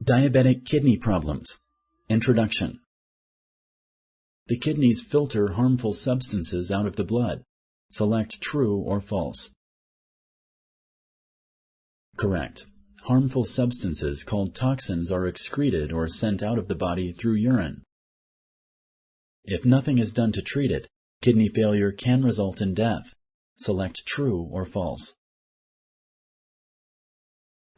Diabetic kidney problems. Introduction. The kidneys filter harmful substances out of the blood. Select true or false. Correct. Harmful substances called toxins are excreted or sent out of the body through urine. If nothing is done to treat it, kidney failure can result in death. Select true or false.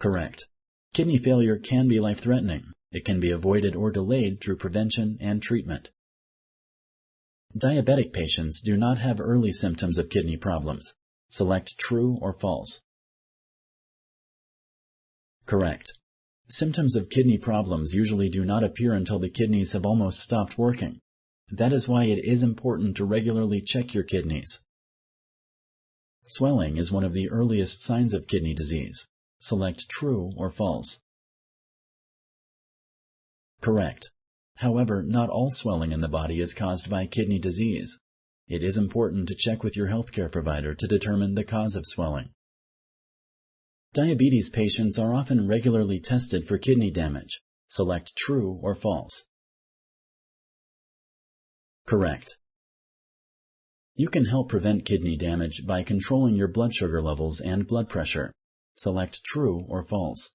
Correct. Kidney failure can be life-threatening. It can be avoided or delayed through prevention and treatment. Diabetic patients do not have early symptoms of kidney problems. Select true or false. Correct. Symptoms of kidney problems usually do not appear until the kidneys have almost stopped working. That is why it is important to regularly check your kidneys. Swelling is one of the earliest signs of kidney disease. Select true or false. Correct. However, not all swelling in the body is caused by kidney disease. It is important to check with your healthcare provider to determine the cause of swelling. Diabetes patients are often regularly tested for kidney damage. Select true or false. Correct. You can help prevent kidney damage by controlling your blood sugar levels and blood pressure. Select true or false.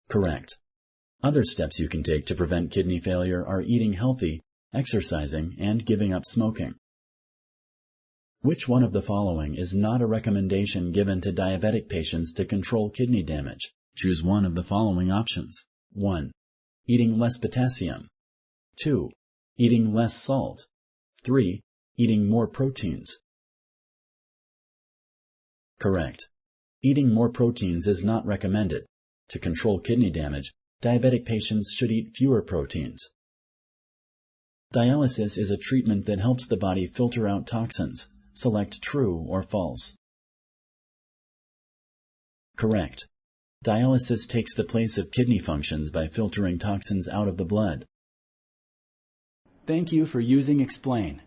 Correct. Other steps you can take to prevent kidney failure are eating healthy, exercising, and giving up smoking. Which one of the following is not a recommendation given to diabetic patients to control kidney damage? Choose one of the following options. 1. Eating less potassium. 2. Eating less salt. 3. Eating more proteins. Correct. Eating more proteins is not recommended. To control kidney damage, diabetic patients should eat fewer proteins. Dialysis is a treatment that helps the body filter out toxins. Select true or false. Correct. Dialysis takes the place of kidney functions by filtering toxins out of the blood. Thank you for using Explain.